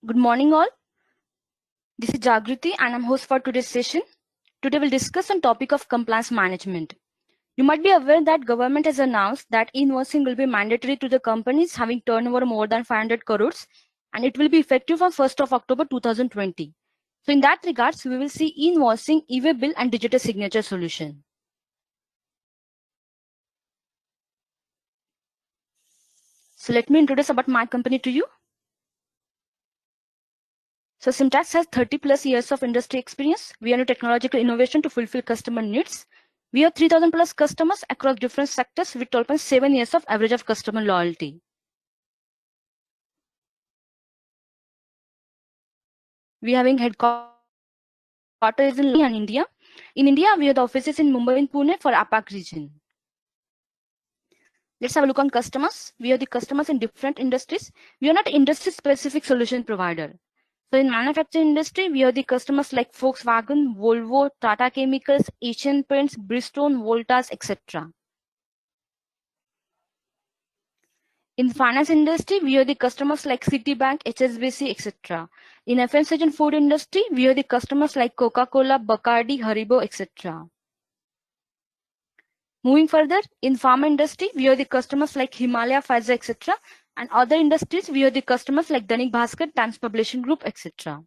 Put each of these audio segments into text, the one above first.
Good morning all. This is Jagriti and I'm host for today's session. Today we'll discuss on topic of compliance management. You might be aware that government has announced that invoicing will be mandatory to the companies having turnover more than 500 crores and it will be effective on 1st of October 2020. So in that regards, we will see invoicing, e-way bill and digital signature solution. So let me introduce about my company to you. So Simtax has 30 plus years of industry experience. We are a technological innovation to fulfill customer needs. We have 3,000 plus customers across different sectors with 12.7 years of average of customer loyalty. We are having headquarters in India. In India, we have the offices in Mumbai and Pune for APAC region. Let's have a look on customers. We are the customers in different industries. We are not industry specific solution provider. So in manufacturing industry, we are the customers like Volkswagen, Volvo, Tata Chemicals, Asian Paints, Bridgestone, Voltas, etc. In finance industry, we are the customers like Citibank, HSBC, etc. In FMCG and food industry, we are the customers like Coca-Cola, Bacardi, Haribo, etc. Moving further, in pharma industry, we are the customers like Himalaya, Pfizer, etc. And other industries, we are the customers like Dainik Bhaskar, Times Publishing Group, etc.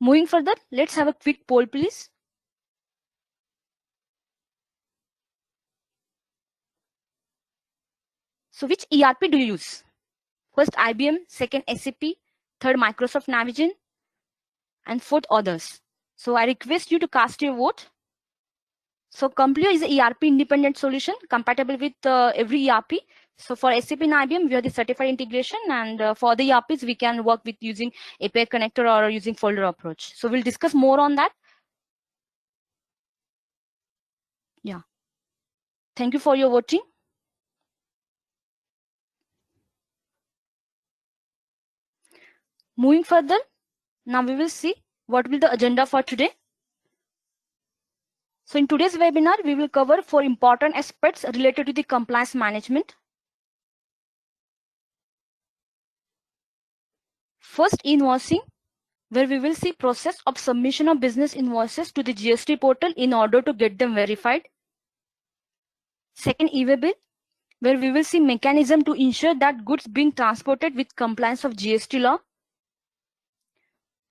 Moving further, let's have a quick poll, please. So which ERP do you use? First IBM, second SAP, third Microsoft Navision, and fourth others. So I request you to cast your vote. So Complio is an ERP independent solution compatible with every ERP. So for SAP and IBM, we have the certified integration, and for the ERPs, we can work with using API connector or using folder approach. So we'll discuss more on that. Yeah. Thank you for your voting. Moving further, now we will see what will the agenda for today. So in today's webinar, we will cover 4 important aspects related to the compliance management. First, invoicing, where we will see process of submission of business invoices to the GST portal in order to get them verified. Second, e-way bill, where we will see mechanism to ensure that goods being transported with compliance of GST law.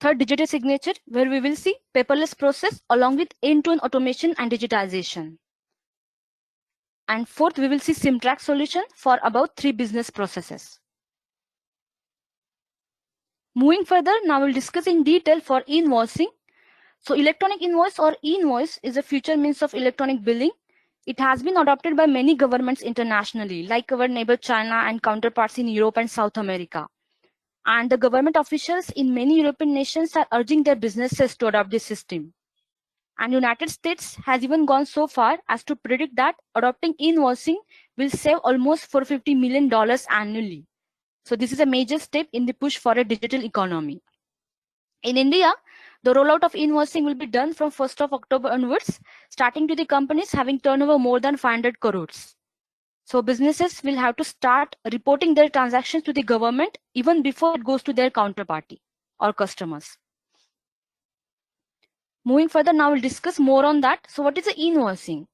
Third, digital signature, where we will see paperless process along with end-to-end automation and digitization. And fourth, we will see Simtrax solution for about 3 business processes. Moving further, now we'll discuss in detail for invoicing. So electronic invoice or e-invoice is a future means of electronic billing. It has been adopted by many governments internationally, like our neighbor China and counterparts in Europe and South America. And the government officials in many European nations are urging their businesses to adopt this system. And United States has even gone so far as to predict that adopting invoicing will save almost $450 million annually. So this is a major step in the push for a digital economy. In India, the rollout of invoicing will be done from 1st of October onwards, starting to the companies having turnover more than 500 crores. So businesses will have to start reporting their transactions to the government even before it goes to their counterparty or customers. Moving further, now we'll discuss more on that. So what is the invoicing?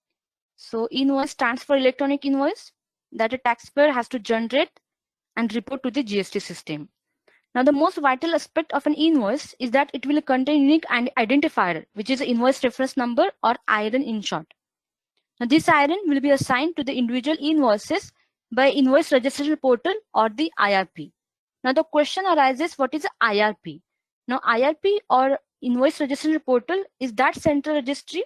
So invoice stands for electronic invoice that a taxpayer has to generate and report to the GST system. Now, the most vital aspect of an invoice is that it will contain unique identifier, which is the invoice reference number or IRN in short. Now, this IRN will be assigned to the individual invoices by Invoice Registration Portal or the IRP. Now, the question arises, what is the IRP? Now, IRP or Invoice Registration Portal is that central registry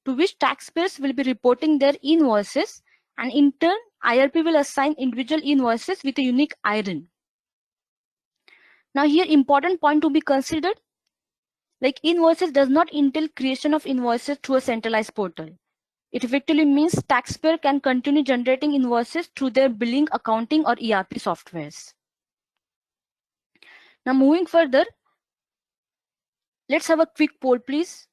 to which taxpayers will be reporting their invoices, and in turn, IRP will assign individual invoices with a unique IRN. Now here important point to be considered, like invoices does not entail creation of invoices through a centralized portal. It effectively means taxpayer can continue generating invoices through their billing, accounting or ERP softwares. Now moving further, let's have a quick poll please.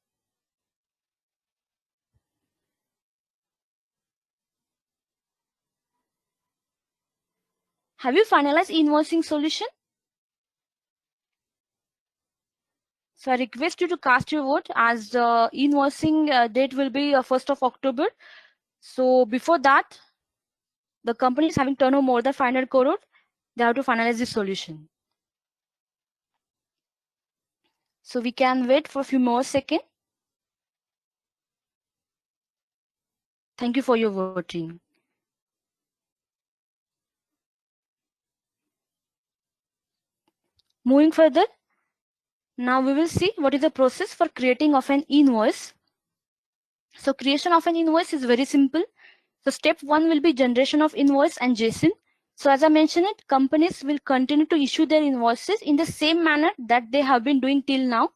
Have you finalized invoicing solution? So I request you to cast your vote as the invoicing date will be 1st of October. So before that, the company is having turnover more than 500 crore. They have to finalize this solution. So we can wait for a few more seconds. Thank you for your voting. Moving further, now we will see what is the process for creating of an invoice. So creation of an invoice is very simple. So step 1 will be generation of invoice and JSON. So as I mentioned it, companies will continue to issue their invoices in the same manner that they have been doing till now.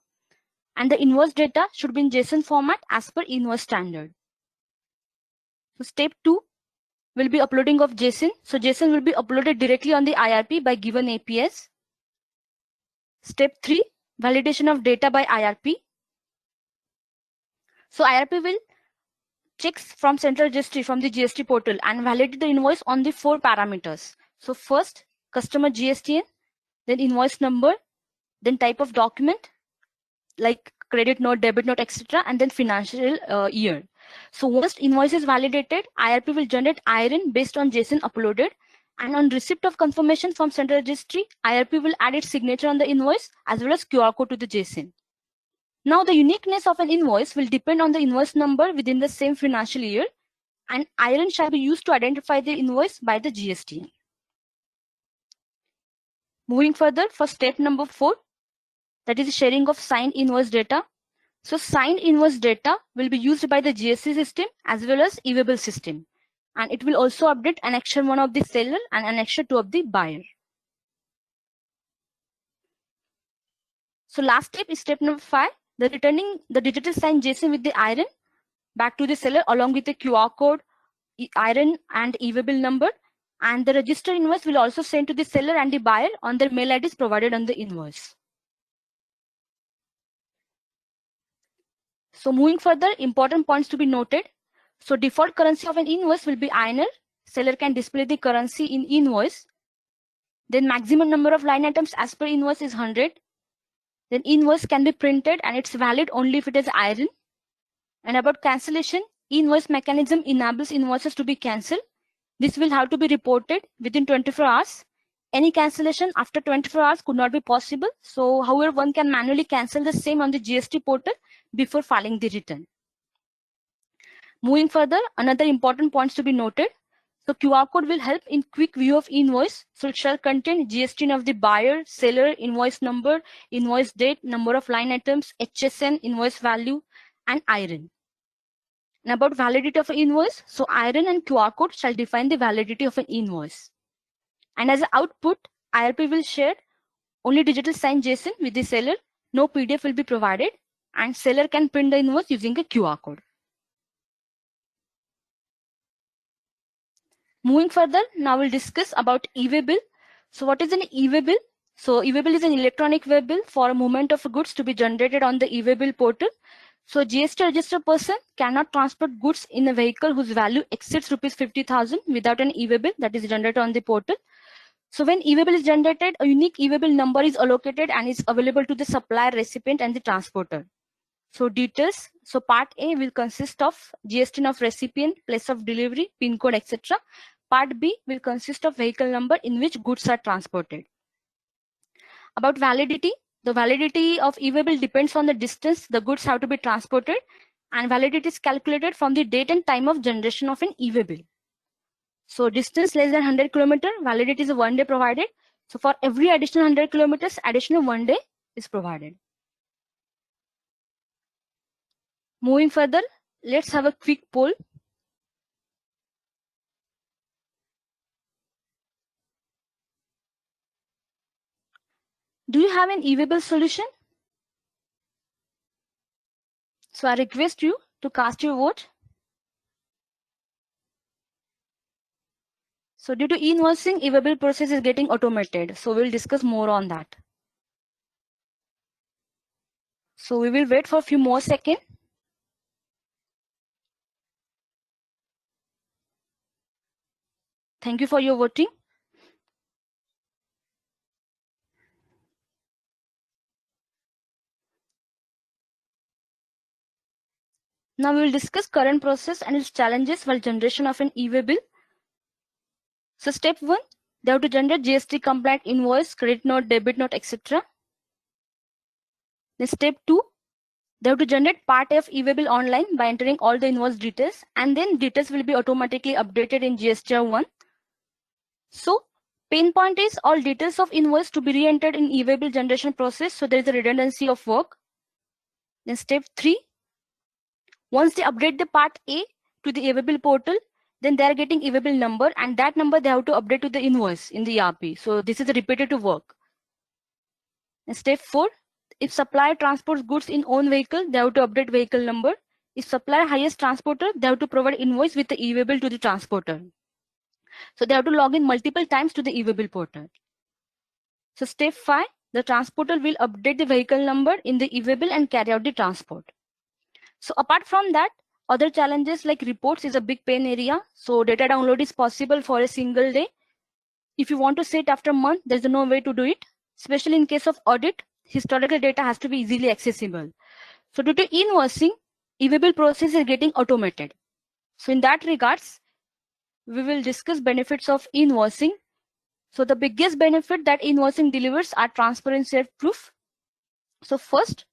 And the invoice data should be in JSON format as per invoice standard. So step 2 will be uploading of JSON. So JSON will be uploaded directly on the IRP by given APIs. Step 3, validation of data by IRP. So IRP will checks from central registry from the GST portal and validate the invoice on the 4 parameters. So first, customer GSTN, then invoice number, then type of document like credit note, debit note, etc., and then financial year. So once invoice is validated, IRP will generate IRIN based on JSON uploaded, and on receipt of confirmation from central registry, IRP will add its signature on the invoice as well as QR code to the JSON. Now the uniqueness of an invoice will depend on the invoice number within the same financial year, and IRIN shall be used to identify the invoice by the GST. Moving further, for step number 4, that is sharing of signed invoice data. So signed invoice data will be used by the GST system as well as e-waybill system. And it will also update annexure 1 of the seller and annexure 2 of the buyer. So last step is step number 5, the returning the digital signed JSON with the IRIN back to the seller along with the QR code, IRIN and e-waybill number. And the registered invoice will also send to the seller and the buyer on their mail IDs provided on the invoice. So moving further, important points to be noted. So default currency of an invoice will be INR. Seller can display the currency in invoice. Then maximum number of line items as per invoice is 100. Then invoice can be printed and it's valid only if it is IRIN. And about cancellation, invoice mechanism enables invoices to be cancelled. This will have to be reported within 24 hours. Any cancellation after 24 hours could not be possible. So however, one can manually cancel the same on the GST portal before filing the return. Moving further, another important points to be noted. So QR code will help in quick view of invoice. So it shall contain GST of the buyer, seller, invoice number, invoice date, number of line items, HSN, invoice value, and IRIN. And about validity of an invoice, so IRIN and QR code shall define the validity of an invoice. And as an output, IRP will share only digital signed JSON with the seller. No PDF will be provided, and seller can print the invoice using a QR code. Moving further, now we'll discuss about e-waybill. So what is an e-waybill? So e-waybill is an electronic waybill for a movement of goods to be generated on the e-waybill portal. So GST registered person cannot transport goods in a vehicle whose value exceeds rupees 50,000 without an e-waybill that is generated on the portal. So when e-waybill is generated, a unique e-waybill number is allocated and is available to the supplier, recipient, and the transporter. So details. So part A will consist of GST of recipient, place of delivery, PIN code, etc. Part B will consist of vehicle number in which goods are transported. About validity, the validity of e-waybill depends on the distance the goods have to be transported, and validity is calculated from the date and time of generation of an e-waybill. So distance less than 100 km, validity is 1 day provided. So for every additional 100 kilometers, additional 1 day is provided. Moving further, let's have a quick poll. Do you have an e-waybill solution? So I request you to cast your vote. So due to e-invoicing, e-waybill process is getting automated. So we'll discuss more on that. So we will wait for a few more seconds. Thank you for your voting. Now we will discuss current process and its challenges while generation of an e-way bill. So step 1, they have to generate GST compliant invoice, credit note, debit note, etc. Then step 2, they have to generate part of e-way bill online by entering all the invoice details, and then details will be automatically updated in GSTR1. So pain point is all details of invoice to be re-entered in e-way bill generation process, so there is a redundancy of work. Then step 3, once they update the part A to the e-way bill portal, then they are getting e-way bill number, and that number they have to update to the invoice in the ERP. So this is a repetitive work. And step 4, if supplier transports goods in own vehicle, they have to update vehicle number. If supplier hires transporter, they have to provide invoice with the e-way bill to the transporter. So they have to log in multiple times to the e-way bill portal. So step 5, the transporter will update the vehicle number in the e-way bill and carry out the transport. So apart from that, other challenges like reports is a big pain area. So data download is possible for a single day. If you want to set after a month, there's no way to do it. Especially in case of audit, historical data has to be easily accessible. So due to invoicing, e-way bill process is getting automated. So in that regards, we will discuss benefits of invoicing. So the biggest benefit that invoicing delivers are transparency and proof. So first,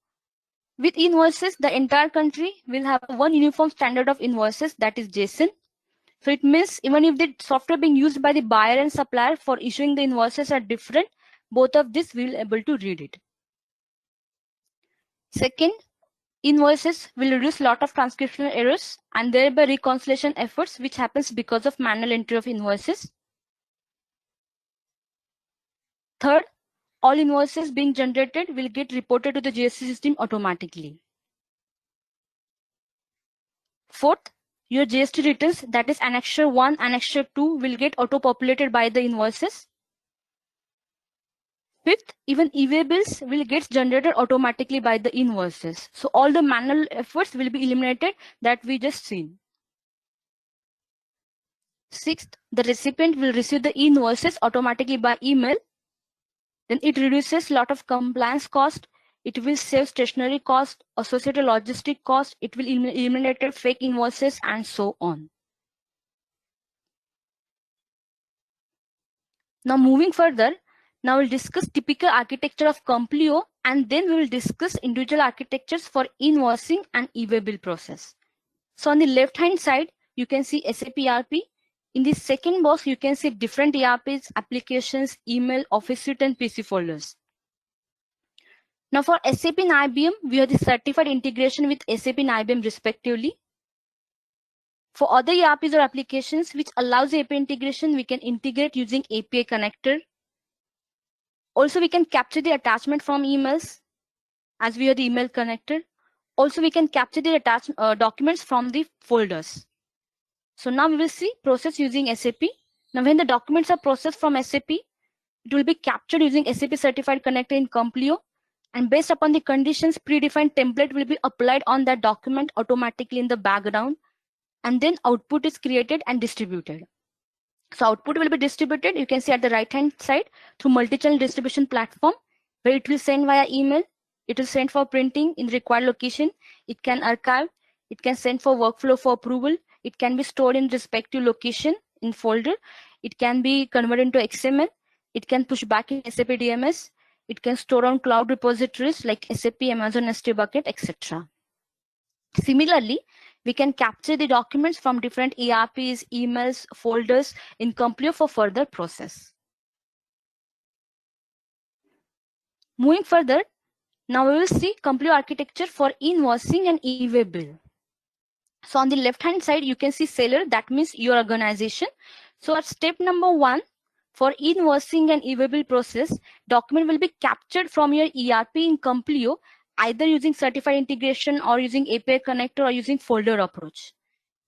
with invoices, the entire country will have one uniform standard of invoices, that is JSON. So it means even if the software being used by the buyer and supplier for issuing the invoices are different, both of this will be able to read it. Second, invoices will reduce lot of transcriptional errors and thereby reconciliation efforts, which happens because of manual entry of invoices. Third, all invoices being generated will get reported to the GST system automatically. Fourth, your GST returns, that is Annexure 1, Annexure 2, will get auto-populated by the invoices. Fifth, even e-way bills will get generated automatically by the invoices. So all the manual efforts will be eliminated that we just seen. Sixth, the recipient will receive the invoices automatically by email. Then it reduces a lot of compliance cost. It will save stationery cost, associated logistic cost. It will eliminate fake invoices and so on. Now moving further, now we'll discuss typical architecture of Compleo, and then we will discuss individual architectures for invoicing and e-way bill process. So on the left hand side, you can see SAP ERP. In the second box, you can see different ERPs, applications, email, Office suite, and PC folders. Now for SAP and IBM, we have the certified integration with SAP and IBM respectively. For other ERPs or applications which allows API integration, we can integrate using API connector. Also, we can capture the attachment from emails as we have the email connector. Also, we can capture the documents from the folders. So now we will see process using SAP. Now when the documents are processed from SAP, it will be captured using SAP certified connector in Compleo, and based upon the conditions, predefined template will be applied on that document automatically in the background, and then output is created and distributed. So output will be distributed, you can see at the right hand side, through multi-channel distribution platform, where it will send via email, it will send for printing in the required location, it can archive, it can send for workflow for approval, it can be stored in respective location in folder, it can be converted into XML, it can push back in SAP DMS, it can store on cloud repositories like SAP, Amazon S3 bucket, etc. Similarly, we can capture the documents from different ERPs, emails, folders in Compleo for further process. Moving further, now we will see Compleo architecture for invoicing and e-way bill. So on the left hand side, you can see seller, that means your organization. So at step number 1, for invoicing and e-way bill process, document will be captured from your ERP in Compleo, either using certified integration or using API connector or using folder approach.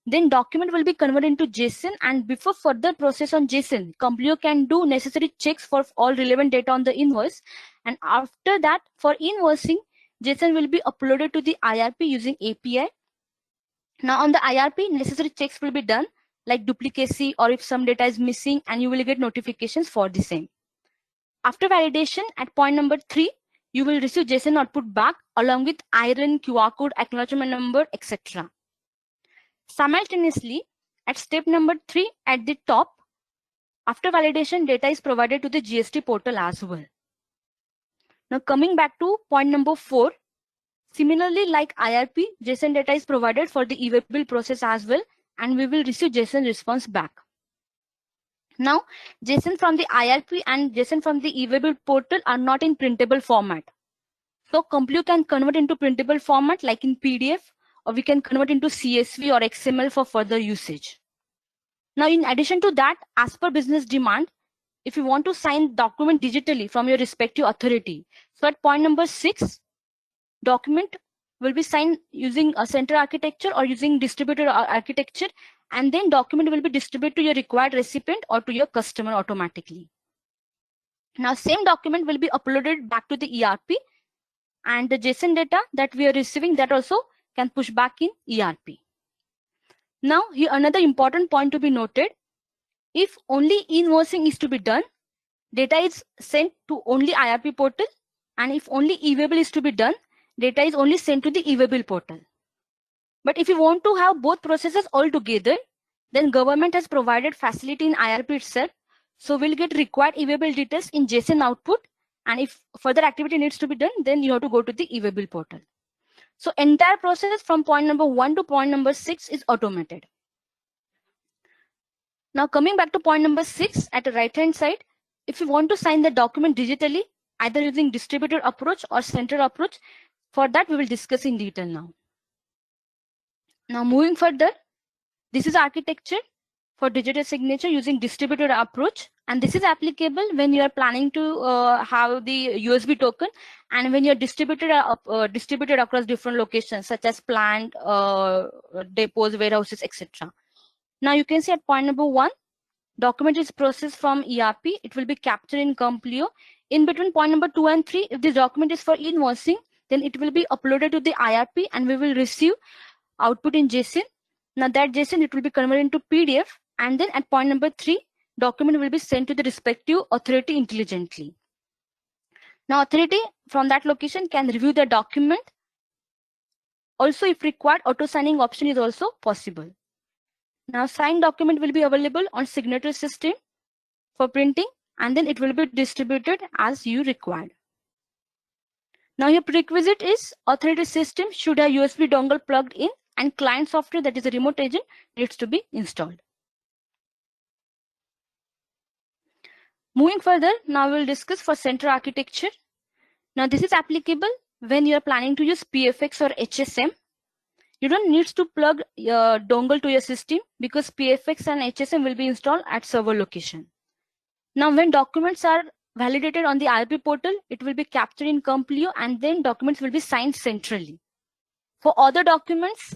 Then document will be converted into JSON, and before further process on JSON, Compleo can do necessary checks for all relevant data on the invoice. And after that, for invoicing, JSON will be uploaded to the IRP using API. Now on the IRP, necessary checks will be done, like duplicacy or if some data is missing, and you will get notifications for the same. After validation, at point number 3, you will receive JSON output back along with IRN, QR code, acknowledgement number, etc. Simultaneously, at step number 3 at the top, after validation, data is provided to the GST portal as well. Now coming back to point number 4, similarly like IRP, JSON data is provided for the e-waybill process as well, and we will receive JSON response back. Now, JSON from the IRP and JSON from the e-waybill portal are not in printable format. So Compleo can convert into printable format like in PDF, or we can convert into CSV or XML for further usage. Now, in addition to that, as per business demand, if you want to sign document digitally from your respective authority, so at point number 6, document will be signed using a center architecture or using distributed architecture, and then document will be distributed to your required recipient or to your customer automatically. Now, same document will be uploaded back to the ERP, and the JSON data that we are receiving, that also can push back in ERP. Now, here another important point to be noted. If only invoicing is to be done, data is sent to only IRP portal, and if only e-waybill is to be done, data is only sent to the e-waybill portal. But if you want to have both processes all together, then government has provided facility in IRP itself. So we'll get required e-waybill details in JSON output, and if further activity needs to be done, then you have to go to the e-waybill portal. So entire process from point number 1 to point number 6 is automated. Now coming back to point number 6 at the right hand side, if you want to sign the document digitally, either using distributed approach or center approach, for that we will discuss in detail now. Now moving further, this is architecture for digital signature using distributed approach, and this is applicable when you are planning to have the USB token and when you're distributed across different locations such as plant, depots, warehouses, etc. Now you can see at point number 1, document is processed from ERP. It will be captured in Compleo. In between point number 2 and 3, if this document is for invoicing, then it will be uploaded to the IRP and we will receive output in JSON. Now that JSON, it will be converted into PDF, and then at point number 3, document will be sent to the respective authority intelligently. Now authority from that location can review the document. Also, if required, auto signing option is also possible. Now signed document will be available on signature system for printing, and then it will be distributed as you required. Now your prerequisite is authority system should have USB dongle plugged in, and client software, that is a remote agent, needs to be installed. Moving further, now we'll discuss for center architecture. Now this is applicable when you are planning to use PFX or HSM. You don't need to plug your dongle to your system because PFX and HSM will be installed at server location. Now when documents are validated on the IRP portal, it will be captured in Compleo, and then documents will be signed centrally. For other documents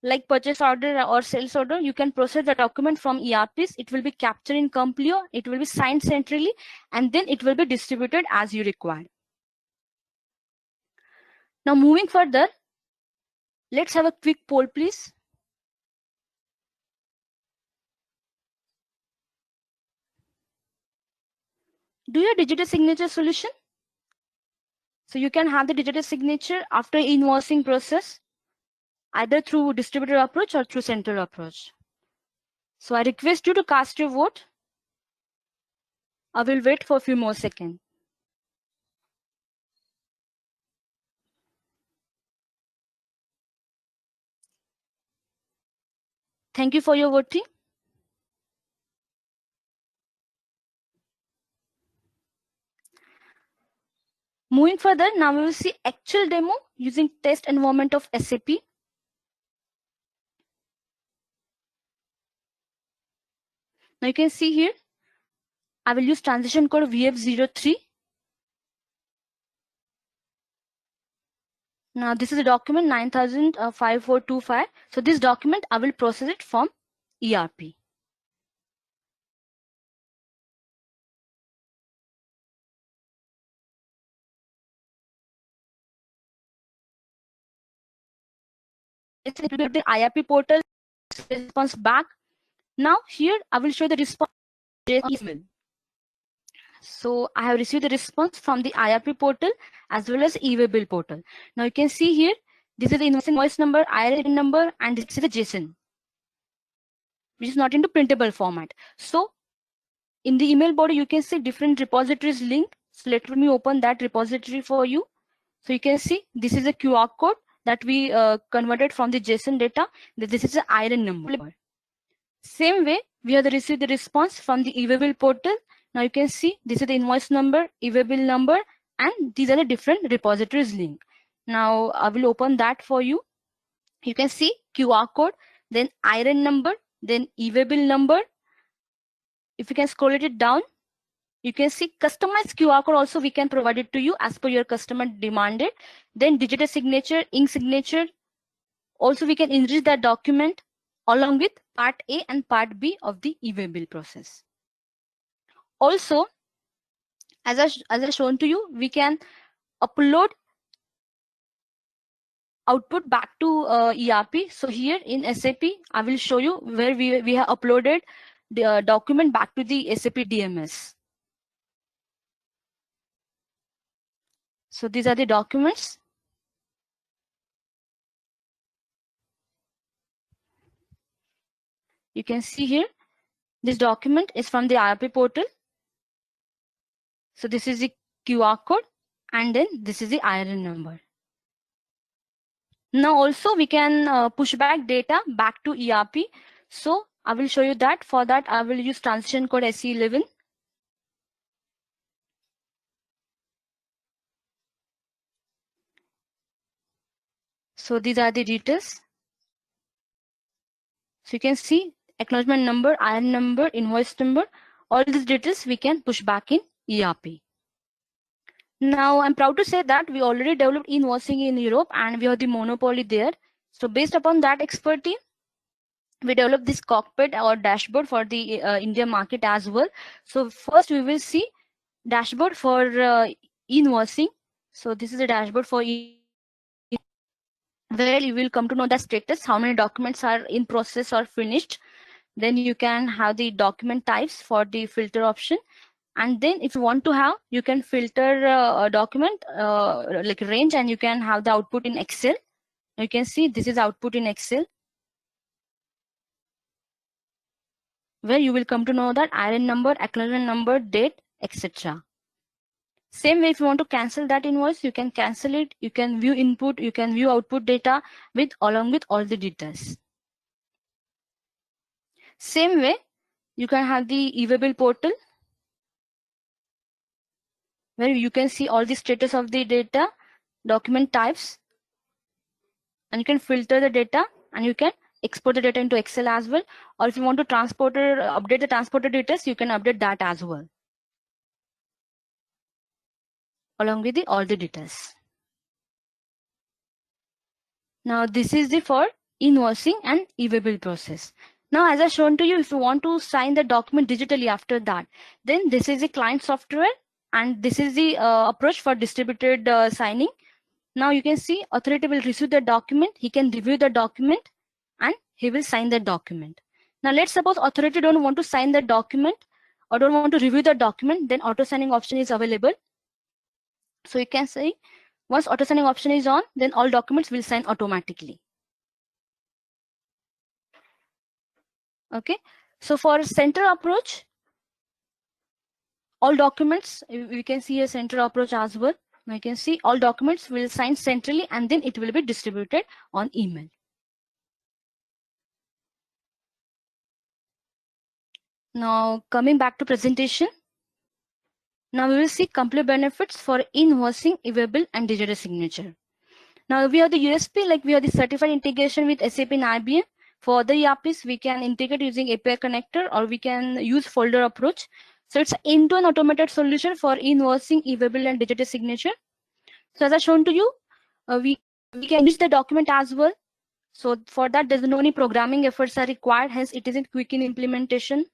like purchase order or sales order, you can process the document from ERPs. It will be captured in Compleo, it will be signed centrally, and then it will be distributed as you require. Now moving further, let's have a quick poll, please. Do you have digital signature solution? So you can have the digital signature after invoicing process, either through distributed approach or through center approach. So I request you to cast your vote. I will wait for a few more seconds. Thank you for your voting. Moving further, now we will see actual demo using test environment of SAP. Now you can see here, I will use transition code VF03. Now this is a document 90005425. So this document, I will process it from ERP. It will be the IRP portal response back. Now here I will show the response email. So I have received the response from the IRP portal as well as e-waybill portal. Now you can see here, this is the invoice number, IRN number, and this is the JSON. which is not into printable format. So in the email body, you can see different repositories link. So let me open that repository for you. So you can see this is a QR code that we converted from the JSON data. This is an IRN number. Same way, we have received the response from the eWaybill portal. Now you can see this is the invoice number, eWaybill number, and these are the different repositories link. Now I will open that for you. You can see QR code, then IRN number, then eWaybill number. If you can scroll it down, you can see customized QR code also we can provide it to you as per your customer demanded. Then digital signature, ink signature. Also we can enrich that document along with part A and part B of the eWaybill process. Also, as I shown to you, we can upload output back to ERP. So here in SAP, I will show you where we have uploaded the document back to the SAP DMS. So these are the documents. You can see here, this document is from the ERP portal. So this is the QR code, and then this is the IRN number. Now also we can push back data back to ERP. So I will show you that. For that, I will use transition code SE11. So these are the details. So you can see acknowledgement number, IRN number, invoice number, all these details we can push back in ERP. Now I'm proud to say that we already developed invoicing in Europe and we have the monopoly there. So based upon that expertise, we developed this cockpit or dashboard for the India market as well. So first we will see dashboard for invoicing. So this is a dashboard for where you will come to know the status, how many documents are in process or finished. Then you can have the document types for the filter option. And then if you want to have, you can filter a document like range, and you can have the output in Excel. You can see this is output in Excel, where you will come to know that IRN number, acknowledgement number, date, etc. Same way, if you want to cancel that invoice, you can cancel it. You can view input, you can view output data along with all the details. Same way, you can have the eWaybill portal, where you can see all the status of the data, document types, and you can filter the data, and you can export the data into Excel as well. Or if you want to transport or update the transporter details, you can update that as well, along with all the details. Now this is the for invoicing and eWaybill process. Now, as I shown to you, if you want to sign the document digitally after that, then this is the client software, and this is the approach for distributed signing. Now you can see authority will receive the document, he can review the document, and he will sign the document. Now let's suppose authority don't want to sign the document or don't want to review the document, then auto signing option is available. So you can say once auto signing option is on, then all documents will sign automatically. Okay, so for center approach, all documents, we can see a center approach as well. You can see all documents will sign centrally, and then it will be distributed on email. Now coming back to presentation. Now we will see complete benefits for invoicing, eWaybill, and digital signature. Now we have the USP, like we have the certified integration with SAP and IBM. For other ERPs, we can integrate using API connector, or we can use folder approach. So it's an end-to-end automated solution for invoicing, eWaybill, and digital signature. So as I shown to you, we can use the document as well. So for that, there's no any programming efforts are required. Hence, it is in quick in implementation.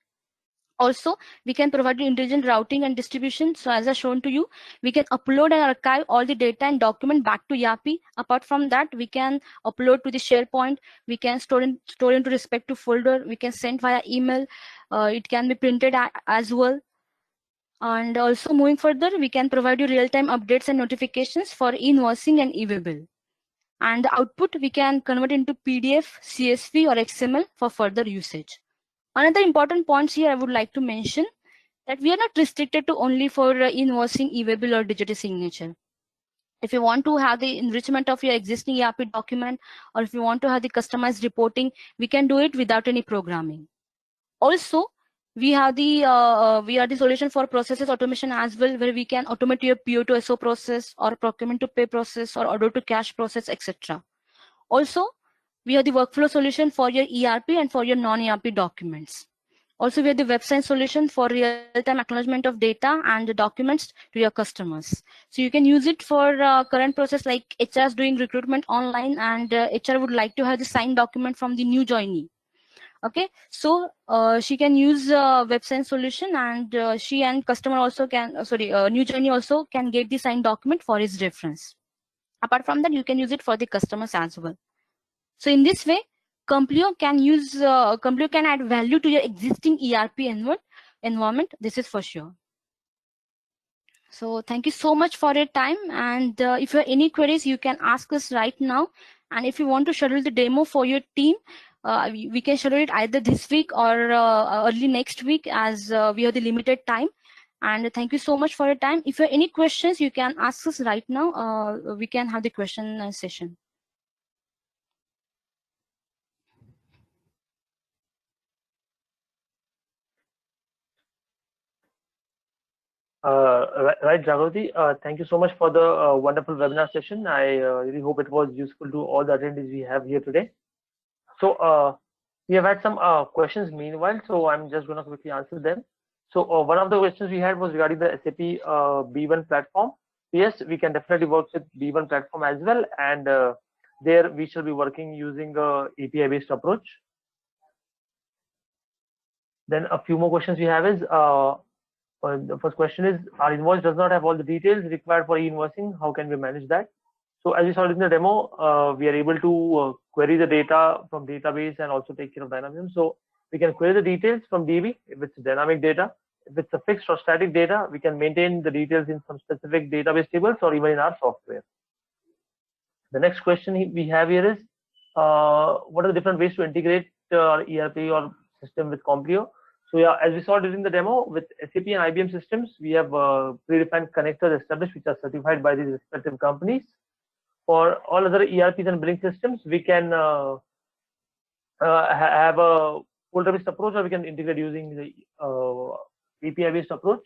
Also, we can provide you intelligent routing and distribution. So as I shown to you, we can upload and archive all the data and document back to ERP. Apart from that, we can upload to the SharePoint. We can store into respective folder. We can send via email. It can be printed as well. And also moving further, we can provide you real-time updates and notifications for invoicing and eWaybill. And the output, we can convert into PDF, CSV, or XML for further usage. Another important points here I would like to mention that we are not restricted to only for invoicing, e-waybill or digital signature. If you want to have the enrichment of your existing ERP document, or if you want to have the customized reporting, we can do it without any programming. Also, we are the solution for processes automation as well, where we can automate your PO to SO process or procurement to pay process or order to cash process, etc. Also, we are the workflow solution for your ERP and for your non-ERP documents. Also, we are the website solution for real-time acknowledgement of data and the documents to your customers. So you can use it for current process like HR is doing recruitment online, and HR would like to have the signed document from the new joinee. Okay, so she can use website solution, and she and customer also can, new joinee also can get the signed document for his reference. Apart from that, you can use it for the customers as well. So in this way, Compleo can add value to your existing ERP environment. This is for sure. So thank you so much for your time. And if you have any queries, you can ask us right now. And if you want to schedule the demo for your team, we can schedule it either this week or early next week, as we have the limited time. And thank you so much for your time. If you have any questions, you can ask us right now. We can have the question session. Right, Jagrati. Thank you so much for the wonderful webinar session. I really hope it was useful to all the attendees we have here today. So we have had some questions meanwhile, so I'm just going to quickly answer them. So one of the questions we had was regarding the SAP B1 platform. Yes, we can definitely work with B1 platform as well, and there we shall be working using a API-based approach. Then a few more questions we have is, the first question is, our invoice does not have all the details required for e-invoicing. How can we manage that? So as you saw in the demo, we are able to query the data from database and also take care of dynamism. So we can query the details from DB if it's dynamic data. If it's a fixed or static data, we can maintain the details in some specific database tables or even in our software. The next question we have here is, what are the different ways to integrate our ERP or system with Compleo? So yeah, as we saw during the demo, with SAP and IBM systems, we have predefined connectors established which are certified by these respective companies. For all other ERPs and billing systems, we can have a folder-based approach, or we can integrate using the API-based approach.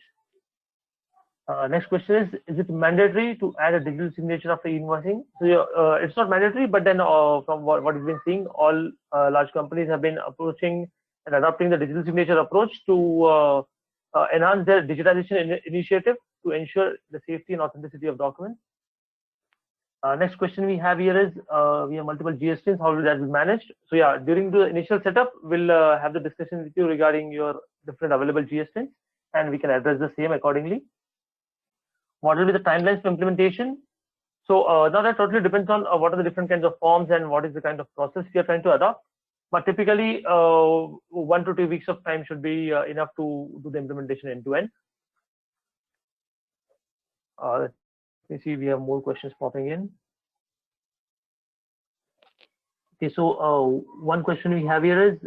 Next question is it mandatory to add a digital signature after invoicing? So it's not mandatory, but then from what we've been seeing, all large companies have been approaching and adopting the digital signature approach to enhance their digitization initiative to ensure the safety and authenticity of documents. Next question we have here is, we have multiple GS streams. How will that be managed? So yeah, during the initial setup, we'll have the discussion with you regarding your different available GS streams, and we can address the same accordingly. What will be the timelines for implementation? So now that totally depends on what are the different kinds of forms and what is the kind of process we are trying to adopt. But typically, 1 to 2 weeks of time should be enough to do the implementation end to end. Let me see, we have more questions popping in. Okay, so one question we have here is,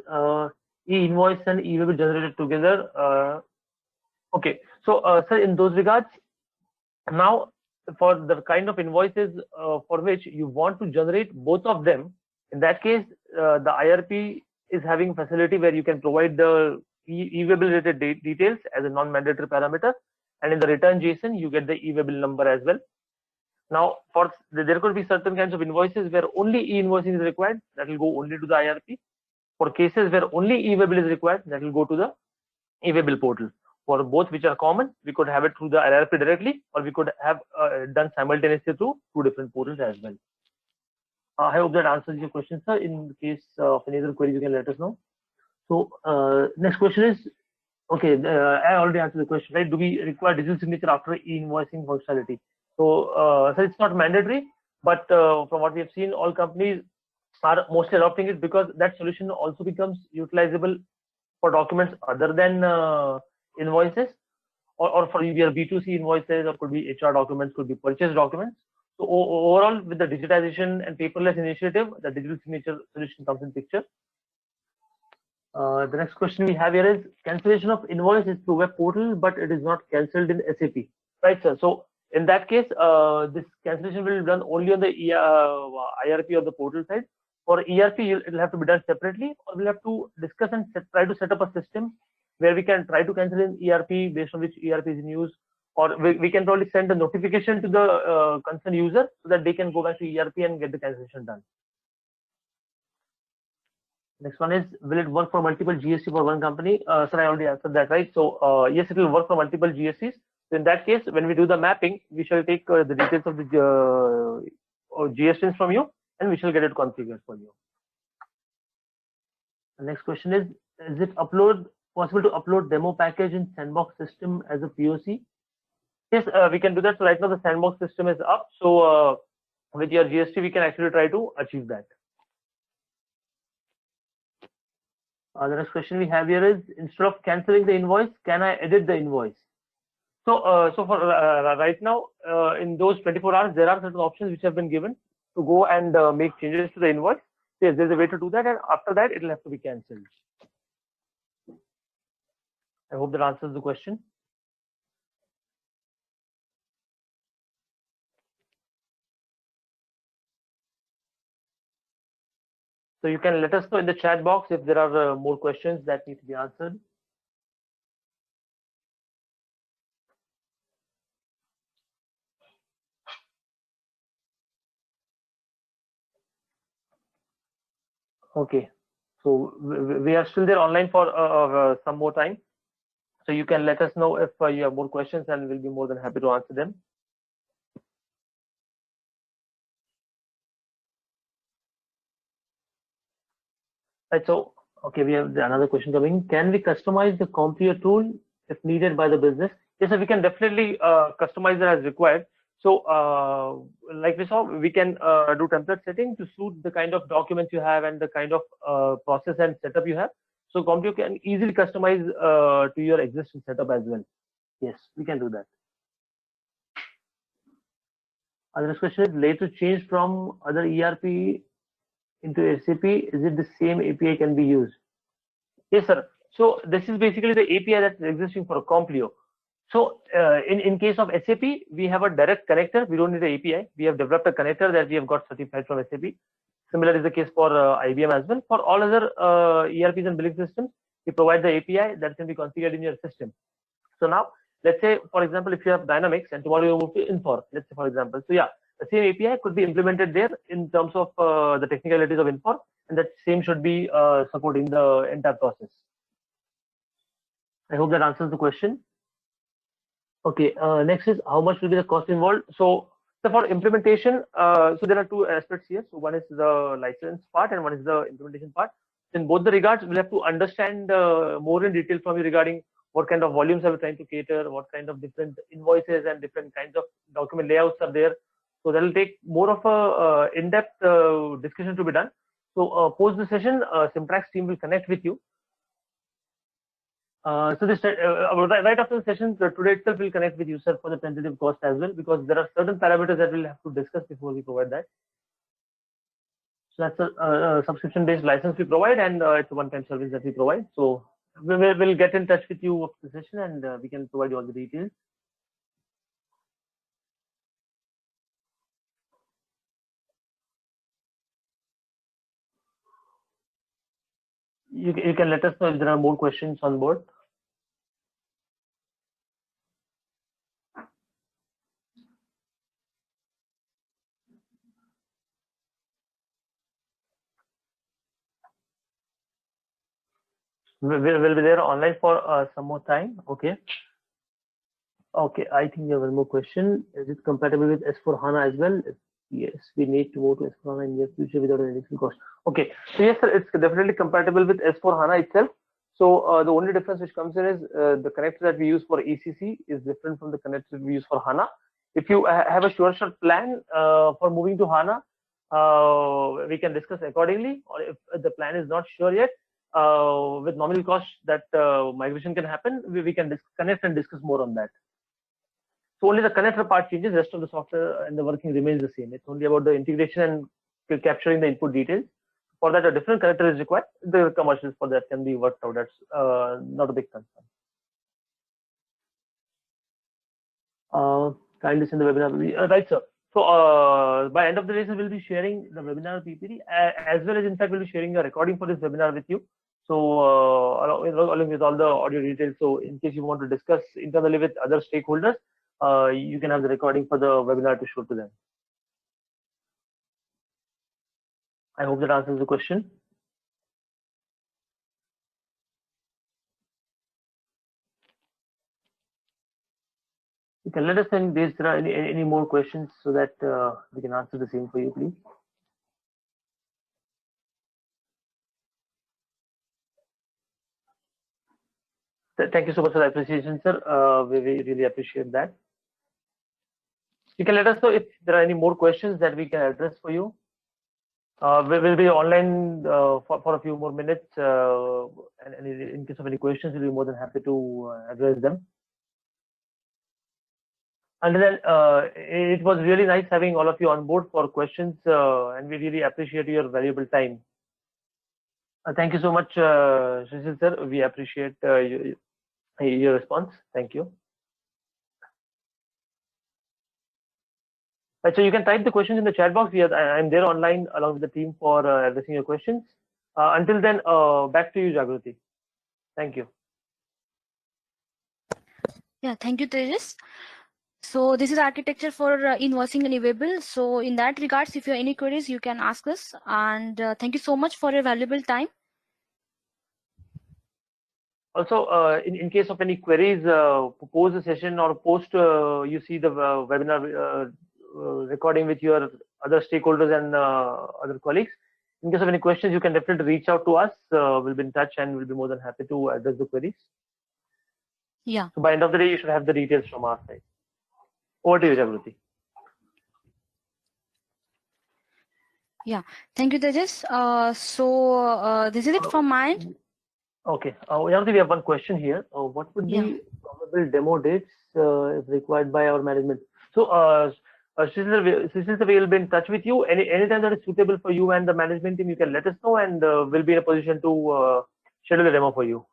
e-invoice and e-waybill generated together. Okay, so sir, in those regards, now for the kind of invoices for which you want to generate both of them, in that case, the IRP is having facility where you can provide the e-waybill related details as a non-mandatory parameter, and in the return JSON you get the e-waybill number as well. Now, there could be certain kinds of invoices where only e-invoicing is required, that will go only to the IRP. For cases where only e-waybill is required, that will go to the e-waybill portal. For both which are common, we could have it through the IRP directly, or we could have done simultaneously through 2 different portals as well. I hope that answers your question, sir. In case of any other queries, you can let us know. So next question is, okay, I already answered the question, right? Do we require digital signature after e-invoicing functionality? So, so it's not mandatory, but from what we have seen, all companies are mostly adopting it because that solution also becomes utilizable for documents other than invoices, or for your B2C invoices, or could be HR documents, could be purchase documents. So overall, with the digitization and paperless initiative, the digital signature solution comes in picture. The next question we have here is cancellation of invoice is through web portal, but it is not cancelled in SAP. Right, sir. So in that case, this cancellation will be done only on the IRP or the portal side. For ERP, it will have to be done separately, or we'll have to discuss and try to set up a system where we can try to cancel in ERP based on which ERP is in use, or we can probably send a notification to the concerned user so that they can go back to ERP and get the cancellation done. Next one is, will it work for multiple GST for one company? Sir, I already answered that, right? So yes, it will work for multiple GSTs. So in that case, when we do the mapping, we shall take the details of the GSTs from you, and we shall get it configured for you. The next question is it possible to upload demo package in Sandbox system as a POC? Yes, we can do that. So right now the Sandbox system is up. So with your GST, we can actually try to achieve that. The next question we have here is, instead of cancelling the invoice, can I edit the invoice? So, for right now, in those 24 hours, there are certain options which have been given to go and make changes to the invoice. So yes, there's a way to do that, and after that, it will have to be cancelled. I hope that answers the question. So you can let us know in the chat box if there are more questions that need to be answered. Okay, so we are still there online for some more time. So you can let us know if you have more questions, and we'll be more than happy to answer them. Right, so okay, we have another question coming. Can we customize the Complia tool if needed by the business? Yes, sir, we can definitely customize it as required. So like we saw, we can do template setting to suit the kind of documents you have and the kind of process and setup you have. So Complia can easily customize to your existing setup as well. Yes, we can do that. Other question is, later change from other ERP into SAP, is it the same API can be used? Yes, sir. So this is basically the API that's existing for Complio. So in case of SAP, we have a direct connector. We don't need an API. We have developed a connector that we have got certified from SAP. Similar is the case for IBM as well. For all other ERPs and billing systems, we provide the API that can be configured in your system. So now, let's say, for example, if you have Dynamics and tomorrow you move to Infor, let's say, for example. So yeah, the same API could be implemented there in terms of the technicalities of Infor, and that same should be supporting the entire process. I hope that answers the question. Okay, next is, how much will be the cost involved? So for implementation, so there are two aspects here. So one is the license part and one is the implementation part. In both the regards, we'll have to understand more in detail from you regarding what kind of volumes are we trying to cater, what kind of different invoices and different kinds of document layouts are there. So that will take more of a in-depth discussion to be done. So post the session, Simtrax team will connect with you. So this right after the session today itself, will connect with you, sir, for the tentative cost as well, because there are certain parameters that we'll have to discuss before we provide that. So that's a subscription-based license we provide, and it's a one-time service that we provide. So we'll get in touch with you after the session, and we can provide you all the details. You can let us know if there are more questions on board. We'll be there online for some more time. Okay. Okay, I think we have one more question. Is it compatible with S4HANA as well? Yes, we need to move to S4HANA in the near future without any additional cost. Okay, so yes, sir, it's definitely compatible with S4HANA itself. So the only difference which comes in is the connector that we use for ECC is different from the connector we use for HANA. If you have a sure shot plan for moving to HANA, we can discuss accordingly. Or if the plan is not sure yet, with nominal cost that migration can happen, we can connect and discuss more on that. So only the connector part changes, rest of the software and the working remains the same. It's only about the integration and capturing the input details. for that a different connector is required, the commercials for that can be worked out. That's not a big concern. Kindly send the webinar. Right, sir. So by end of the day, sir, we'll be sharing the webinar PPT as well as, in fact, we'll be sharing a recording for this webinar with you. So along with all the audio details. So in case you want to discuss internally with other stakeholders, you can have the recording for the webinar to show to them. I hope that answers the question. You can let us know if there are any more questions so that we can answer the same for you, please. Thank you so much for the appreciation, sir. We really appreciate that. You can let us know if there are any more questions that we can address for you. We will be online for a few more minutes, and in case of any questions, we'll be more than happy to address them. And then it was really nice having all of you on board for questions, and we really appreciate your valuable time. Thank you so much, Shishil sir. We appreciate your response. Thank you. Right, so you can type the questions in the chat box. I'm there online along with the team for addressing your questions. Until then, back to you, Jagruti. Thank you. Yeah, thank you, Tejas. So this is architecture for invoicing and e-waybill. So in that regards, if you have any queries, you can ask us. And thank you so much for your valuable time. Also, in case of any queries, post the session or post you see the webinar recording with your other stakeholders and other colleagues. In case of any questions, you can definitely reach out to us. We'll be in touch and we'll be more than happy to address the queries. Yeah. So by end of the day, you should have the details from our side. Over to you, Jagruti. Yeah, thank you, Tejas. This is it from my end. Okay, Jagruti, we have one question here. What would be probable demo dates if required by our management? So, Shishil, we will be in touch with you. Anytime that is suitable for you and the management team, you can let us know, and we'll be in a position to schedule a demo for you.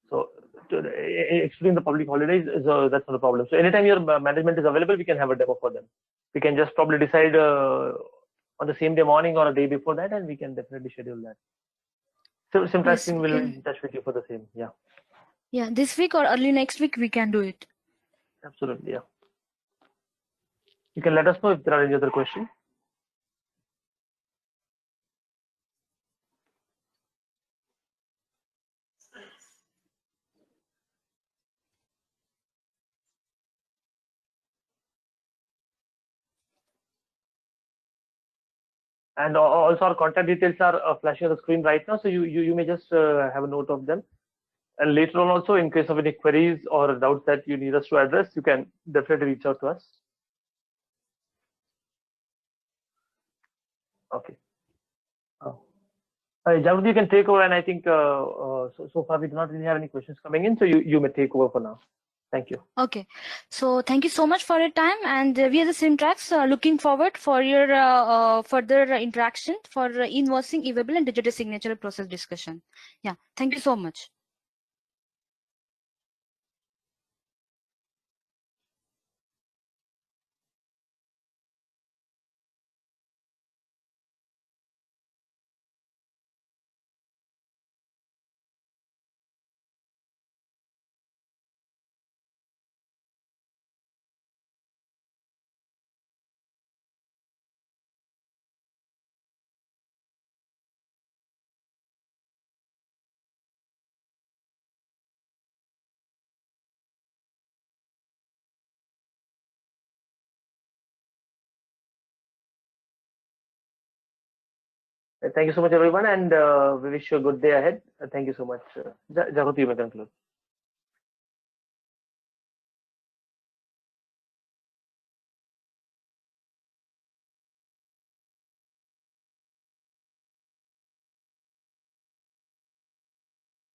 So, excluding the public holidays, that's not a problem. So, anytime your management is available, we can have a demo for them. We can just probably decide on the same day morning or a day before that, and we can definitely schedule that. So, Simtasking will be in touch with you for the same. Yeah. Yeah, this week or early next week, we can do it. Absolutely, yeah. You can let us know if there are any other questions. And also our contact details are flashing on the screen right now, so you may just have a note of them. And later on also, in case of any queries or doubts that you need us to address, you can definitely reach out to us. Okay. Jagruti, you can take over, and I think so far we do not really have any questions coming in, so you may take over for now. Thank you. Okay, so thank you so much for your time, and we are the Simtrax looking forward for your further interaction for invoicing, e-waybill, and digital signature process discussion. Yeah, thank you so much. Thank you so much, everyone, and we wish you a good day ahead. Thank you so much. Jagruti, you may conclude.